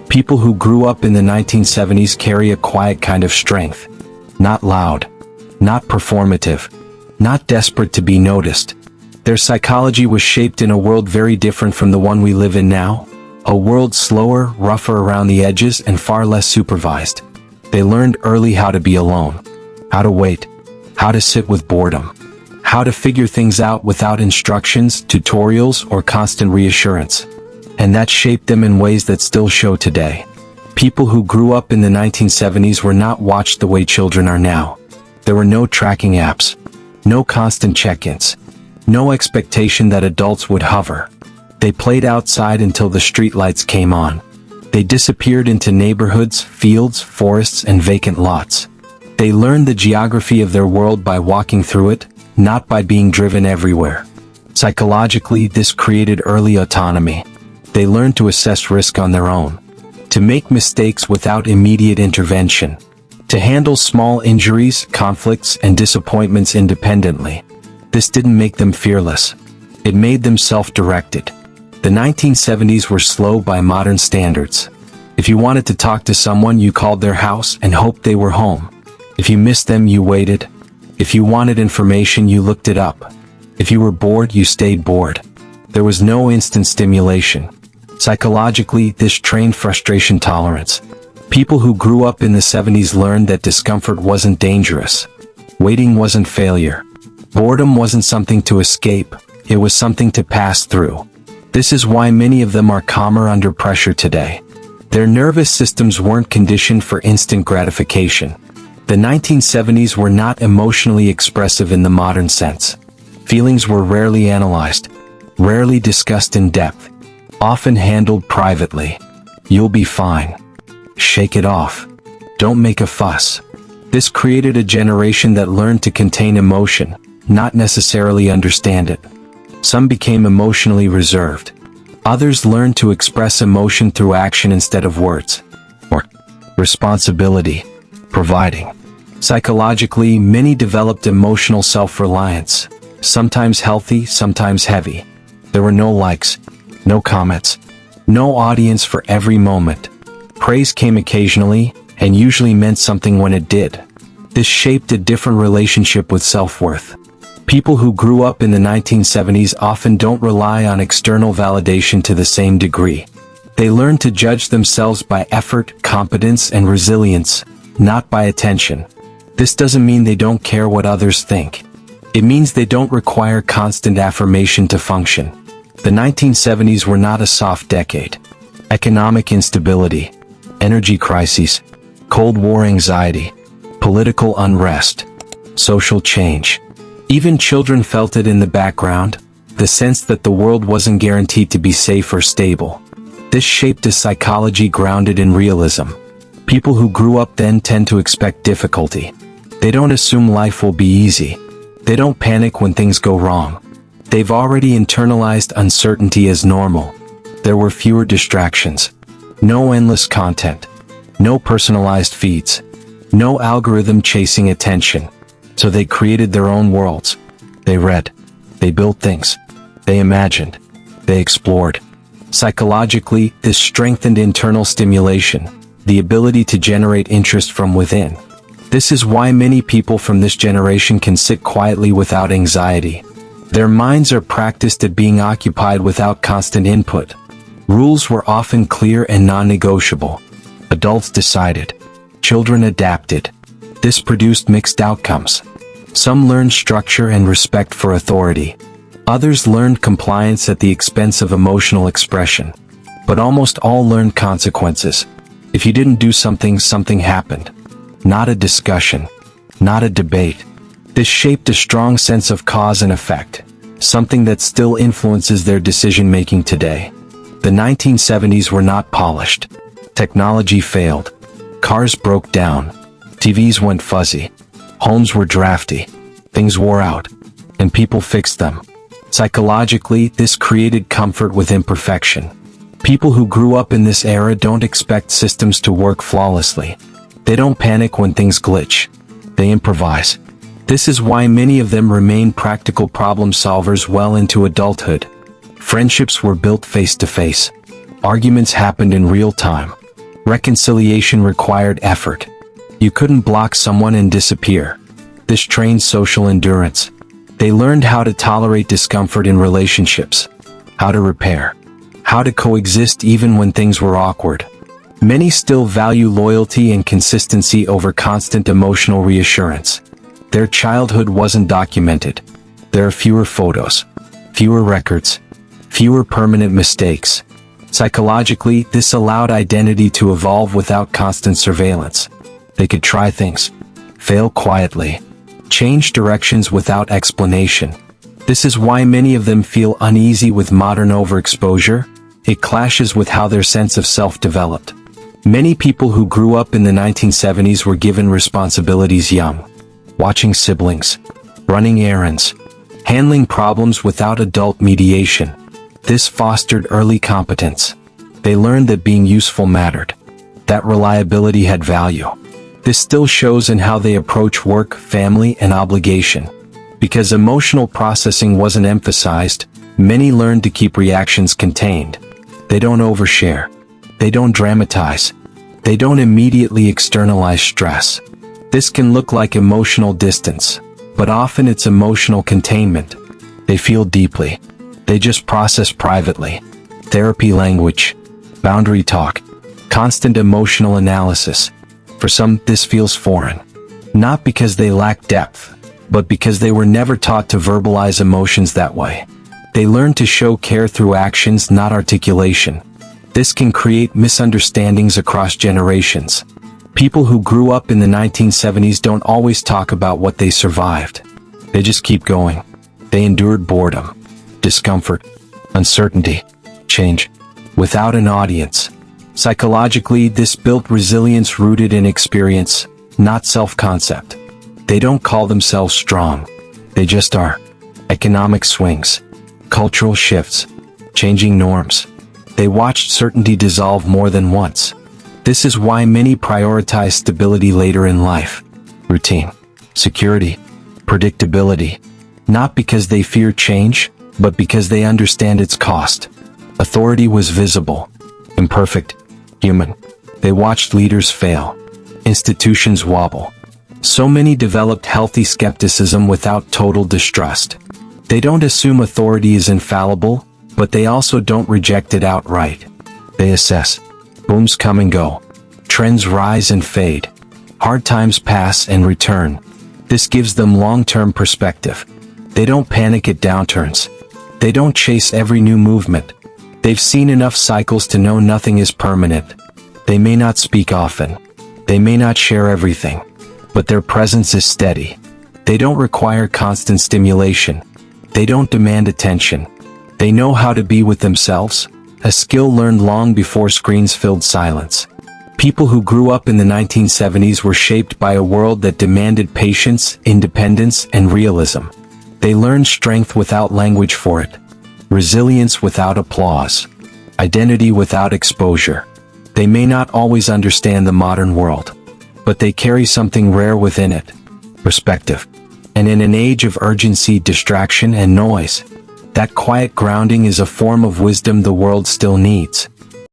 People who grew up in the 1970s carry a quiet kind of strength. Not loud. Not performative. Not desperate to be noticed. Their psychology was shaped in a world very different from the one we live in now. A world slower, rougher around the edges, and far less supervised. They learned early how to be alone. How to wait. How to sit with boredom. How to figure things out without instructions, tutorials, or constant reassurance. And that shaped them in ways that still show today. People who grew up in the 1970s were not watched the way children are now. There were no tracking apps. No constant check-ins. No expectation that adults would hover. They played outside until the streetlights came on. They disappeared into neighborhoods, fields, forests, and vacant lots. They learned the geography of their world by walking through it, not by being driven everywhere. Psychologically, this created early autonomy. They learned to assess risk on their own. To make mistakes without immediate intervention. To handle small injuries, conflicts, and disappointments independently. This didn't make them fearless. It made them self-directed. The 1970s were slow by modern standards. If you wanted to talk to someone, you called their house and hoped they were home. If you missed them, you waited. If you wanted information, you looked it up. If you were bored, you stayed bored. There was no instant stimulation. Psychologically, this trained frustration tolerance. People who grew up in the 70s learned that discomfort wasn't dangerous. Waiting wasn't failure. Boredom wasn't something to escape, it was something to pass through. This is why many of them are calmer under pressure today. Their nervous systems weren't conditioned for instant gratification. The 1970s were not emotionally expressive in the modern sense. Feelings were rarely analyzed, rarely discussed in depth, often handled privately. You'll be fine. Shake it off. Don't make a fuss. This created a generation that learned to contain emotion, not necessarily understand it. Some became emotionally reserved. Others learned to express emotion through action instead of words. Or responsibility, providing. Psychologically, many developed emotional self-reliance, sometimes healthy, sometimes heavy. There were no likes, no comments, no audience for every moment. Praise came occasionally, and usually meant something when it did. This shaped a different relationship with self-worth. People who grew up in the 1970s often don't rely on external validation to the same degree. They learn to judge themselves by effort, competence, and resilience, not by attention. This doesn't mean they don't care what others think. It means they don't require constant affirmation to function. The 1970s were not a soft decade. Economic instability, energy crises, Cold War anxiety, political unrest, social change. Even children felt it in the background, the sense that the world wasn't guaranteed to be safe or stable. This shaped a psychology grounded in realism. People who grew up then tend to expect difficulty. They don't assume life will be easy. They don't panic when things go wrong. They've already internalized uncertainty as normal. There were fewer distractions. No endless content. No personalized feeds. No algorithm chasing attention. So they created their own worlds. They read. They built things. They imagined. They explored. Psychologically, this strengthened internal stimulation, the ability to generate interest from within. This is why many people from this generation can sit quietly without anxiety. Their minds are practiced at being occupied without constant input. Rules were often clear and non-negotiable. Adults decided. Children adapted. This produced mixed outcomes. Some learned structure and respect for authority. Others learned compliance at the expense of emotional expression. But almost all learned consequences. If you didn't do something, something happened. Not a discussion. Not a debate. This shaped a strong sense of cause and effect, something that still influences their decision-making today. The 1970s were not polished. Technology failed. Cars broke down. TVs went fuzzy. Homes were drafty. Things wore out. And people fixed them. Psychologically, this created comfort with imperfection. People who grew up in this era don't expect systems to work flawlessly. They don't panic when things glitch. They improvise. This is why many of them remain practical problem solvers well into adulthood. Friendships were built face to face. Arguments happened in real time. Reconciliation required effort. You couldn't block someone and disappear. This trained social endurance. They learned how to tolerate discomfort in relationships, how to repair, how to coexist even when things were awkward. Many still value loyalty and consistency over constant emotional reassurance. Their childhood wasn't documented. There are fewer photos, fewer records, fewer permanent mistakes. Psychologically, this allowed identity to evolve without constant surveillance. They could try things, fail quietly, change directions without explanation. This is why many of them feel uneasy with modern overexposure. It clashes with how their sense of self developed. Many people who grew up in the 1970s were given responsibilities young. Watching siblings, running errands, handling problems without adult mediation. This fostered early competence. They learned that being useful mattered, that reliability had value. This still shows in how they approach work, family, and obligation. Because emotional processing wasn't emphasized, many learned to keep reactions contained. They don't overshare. They don't dramatize. They don't immediately externalize stress. This can look like emotional distance, but often it's emotional containment. They feel deeply. They just process privately. Therapy language, boundary talk, constant emotional analysis. For some, this feels foreign. Not because they lack depth, but because they were never taught to verbalize emotions that way. They learn to show care through actions, not articulation. This can create misunderstandings across generations. People who grew up in the 1970s don't always talk about what they survived. They just keep going. They endured boredom, discomfort, uncertainty, change, without an audience. Psychologically, this built resilience rooted in experience, not self-concept. They don't call themselves strong. They just are. Economic swings, cultural shifts, changing norms. They watched certainty dissolve more than once. This is why many prioritize stability later in life. Routine, security, predictability. Not because they fear change, but because they understand its cost. Authority was visible, imperfect, human. They watched leaders fail, institutions wobble. So many developed healthy skepticism without total distrust. They don't assume authority is infallible, but they also don't reject it outright. They assess. Booms come and go. Trends rise and fade. Hard times pass and return. This gives them long-term perspective. They don't panic at downturns. They don't chase every new movement. They've seen enough cycles to know nothing is permanent. They may not speak often. They may not share everything. But their presence is steady. They don't require constant stimulation. They don't demand attention. They know how to be with themselves, a skill learned long before screens filled silence. People who grew up in the 1970s were shaped by a world that demanded patience, independence, and realism. They learned strength without language for it, resilience without applause, identity without exposure. They may not always understand the modern world, but they carry something rare within it, perspective. And in an age of urgency, distraction, and noise, that quiet grounding is a form of wisdom the world still needs.